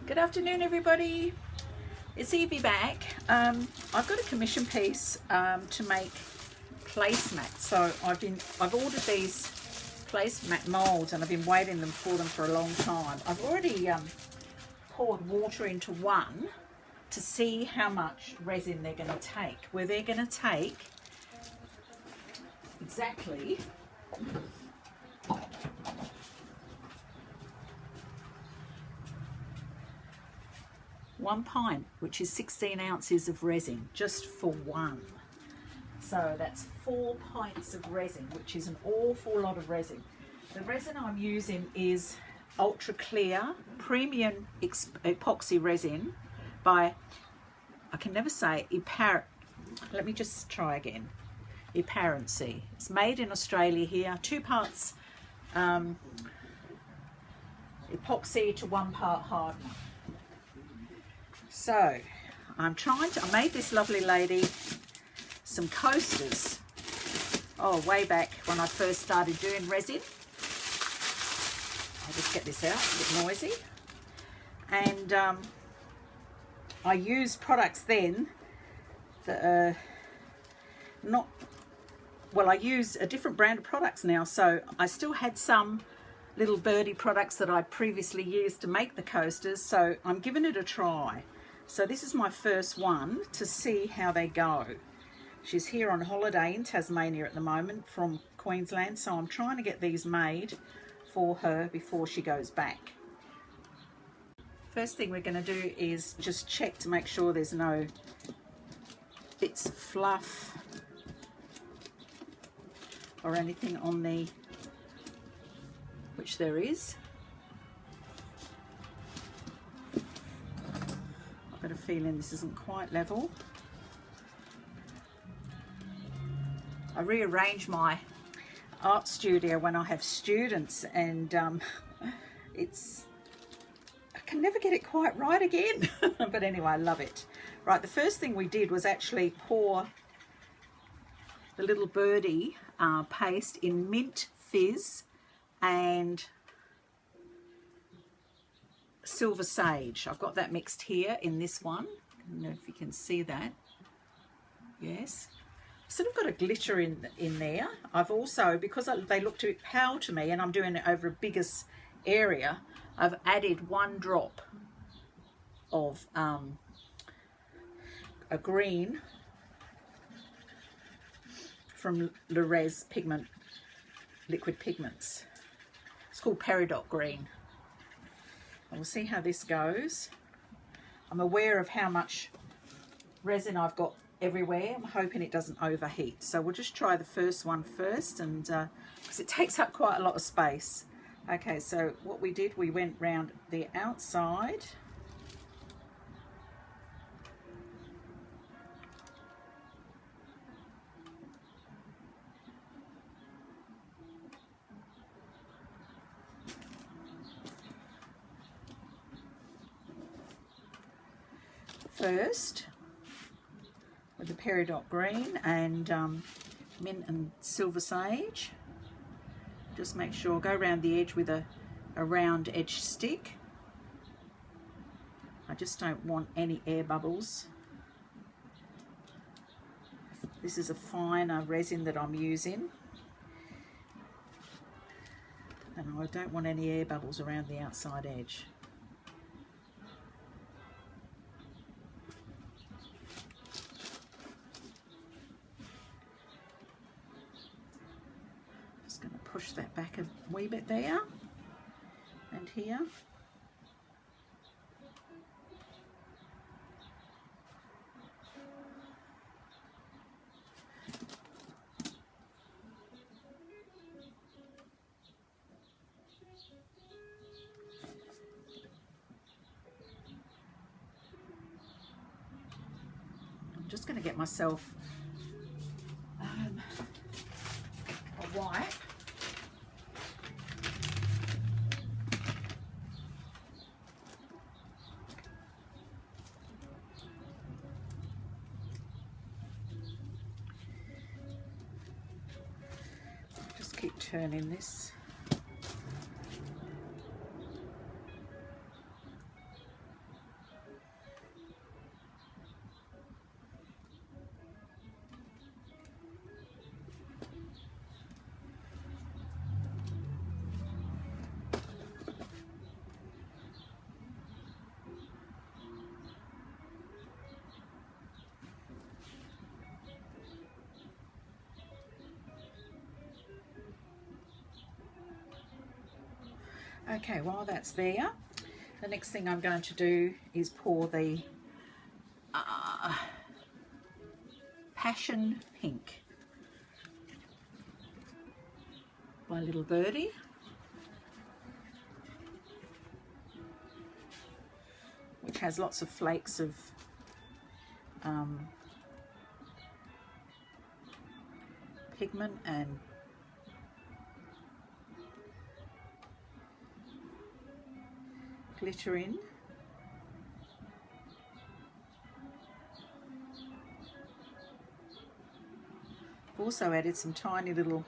Good afternoon, everybody. It's Evie back. I've got a commission piece to make placemats. So I've ordered these placemat molds and I've been waiting for them for a long time. I've already poured water into one to see how much resin they're going to take. Where they're going to take exactly 1 pint, which is 16 ounces of resin, just for one. So that's 4 pints of resin, which is an awful lot of resin. The resin I'm using is ultra clear premium epoxy resin by, I can never say, let me just try again. Eparency. It's made in Australia here, 2 parts epoxy to 1 part hardener. So I made this lovely lady some coasters, way back when I first started doing resin. I'll just get this out, it's a bit noisy. And I used products then that are not, well, I use a different brand of products now, so I still had some little birdie products that I previously used to make the coasters, so I'm giving it a try. So this is my first one to see how they go. She's here on holiday in Tasmania at the moment from Queensland, so I'm trying to get these made for her before she goes back. First thing we're going to do is just check to make sure there's no bits of fluff or anything on the, which there is. I've got a feeling this isn't quite level. I rearrange my art studio when I have students, and I can never get it quite right again. But anyway, I love it. Right, the first thing we did was actually pour the little birdie paste in mint fizz and silver sage. I've got that mixed here in this one. I don't know if you can see that. Yes. Sort of got a glitter in there. I've also, because they look too pale to me and I'm doing it over a bigger area, I've added 1 drop of a green from resin pigment, liquid pigments. It's called peridot green. And we'll see how this goes. I'm aware of how much resin I've got everywhere. I'm hoping it doesn't overheat. So we'll just try the first one first, and because it takes up quite a lot of space. Okay, so what we did, we went round the outside. First with the peridot green and mint and silver sage. Just make sure, go around the edge with a round edge stick. I just don't want any air bubbles. This is a finer resin that I'm using, and I don't want any air bubbles around the outside edge. Push that back a wee bit there and here. I'm just going to get myself a wipe. Keep turning this. Okay, while that's there, the next thing I'm going to do is pour the Passion Pink by Little Birdie. Which has lots of flakes of pigment and glitter in. I've also added some tiny little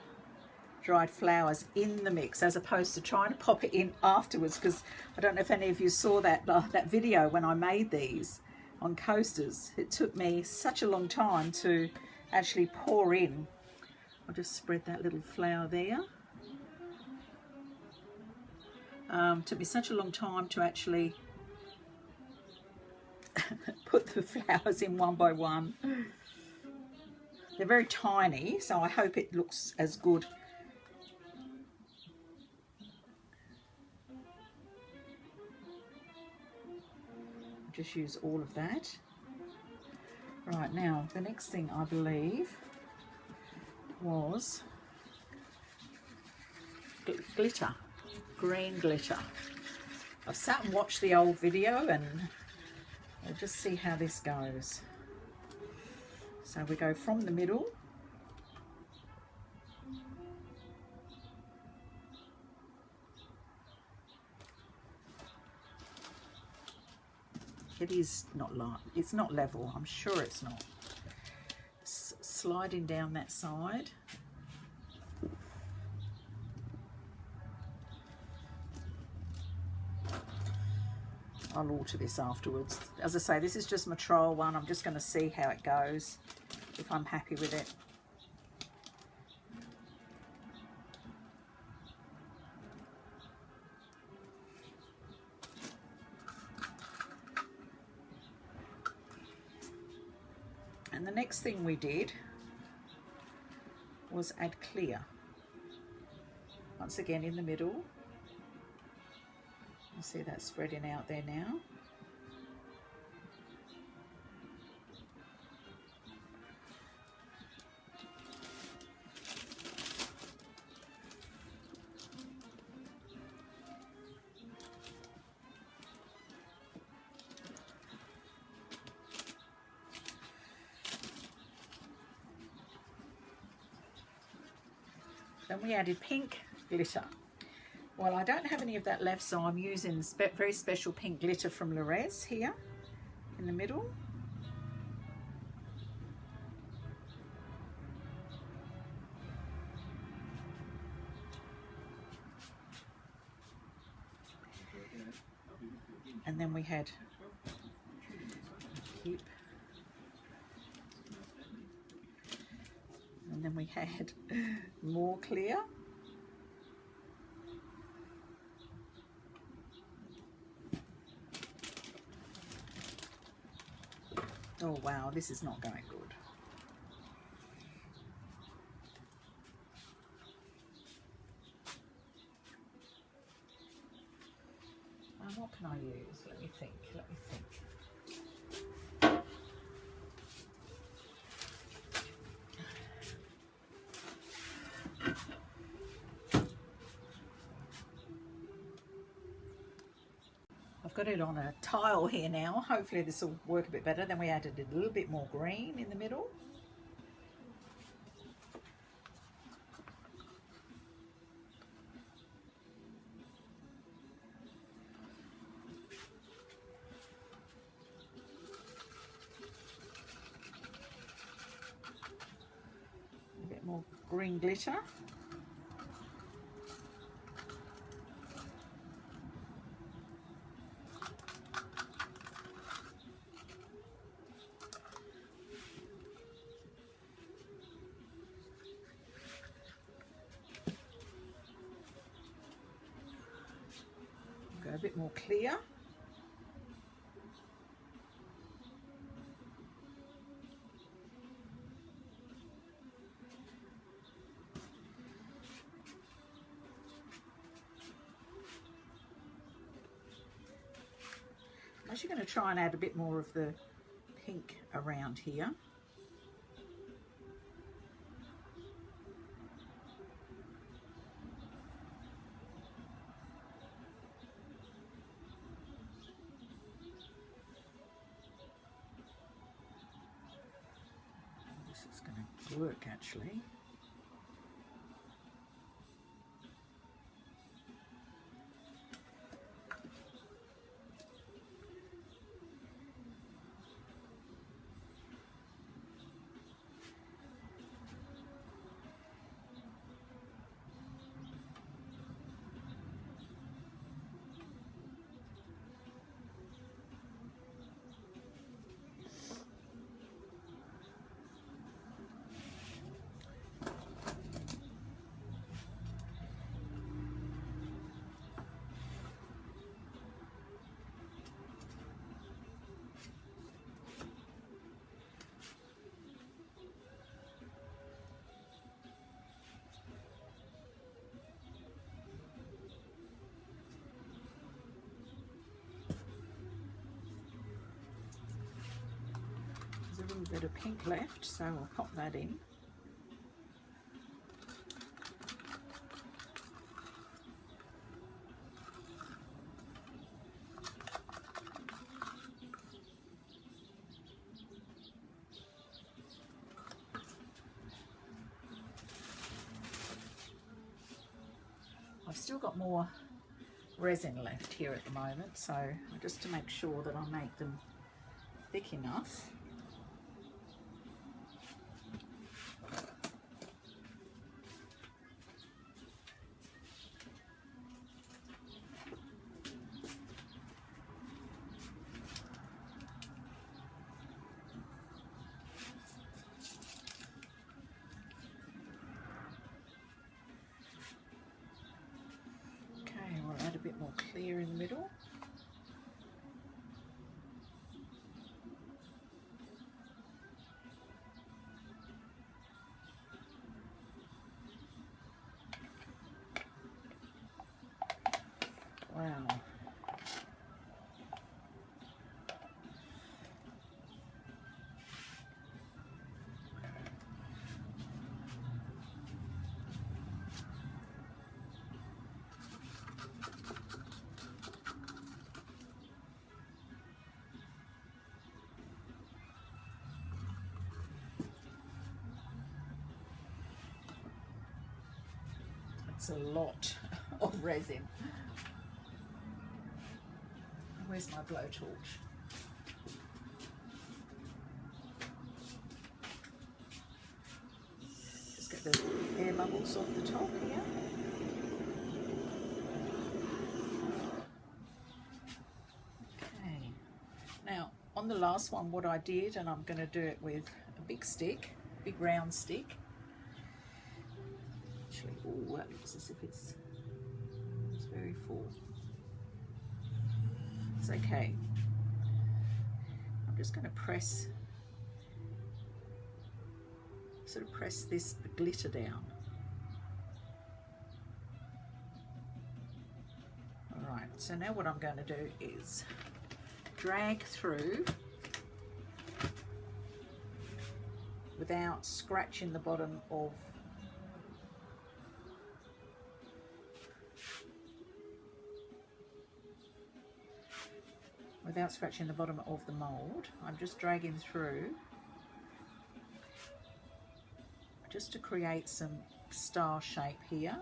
dried flowers in the mix as opposed to trying to pop it in afterwards, because I don't know if any of you saw that video when I made these on coasters. It took me such a long time to actually pour in. I'll just spread that little flower there. Took me such a long time to actually put the flowers in one by one. They're very tiny, so I hope it looks as good. Just use all of that. Right, now the next thing I believe was glitter, green glitter. I've sat and watched the old video and we'll just see how this goes. So we go from the middle. It is not light, it's not level, I'm sure it's not. Sliding down that side. I'll alter this afterwards. As I say, this is just my trial one. I'm just going to see how it goes, if I'm happy with it. And the next thing we did was add clear. Once again in the middle. You see that spreading out there now. Then we added pink glitter. Well, I don't have any of that left, so I'm using very special pink glitter from Resin here in the middle. And then we had keep. And then we had more clear. Oh wow, this is not going good. What can I use? Let me think, let me think. I've got it on a tile here now. Hopefully this will work a bit better. Then we added a little bit more green in the middle. A bit more green glitter. Go a bit more clear. actually going to try and add a bit more of the pink around here. This is going to work actually. A little bit of pink left, so I'll pop that in. I've still got more resin left here at the moment, so just to make sure that I make them thick enough. A bit more clear in the middle. Wow. It's a lot of resin. Where's my blowtorch? Just get the air bubbles off the top here. Okay. Now, on the last one, what I did, and I'm going to do it with a big stick, big round stick. Oh, that looks as if it's very full. It's okay. I'm just going to press, sort of press this glitter down. All right, so now what I'm going to do is drag through without scratching the bottom of the mould. I'm just dragging through just to create some star shape here.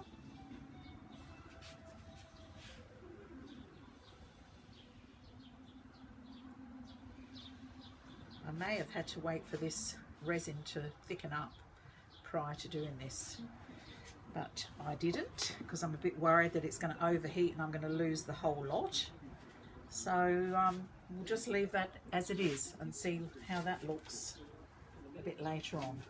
I may have had to wait for this resin to thicken up prior to doing this, but I didn't because I'm a bit worried that it's going to overheat and I'm going to lose the whole lot. So we'll just leave that as it is and see how that looks a bit later on.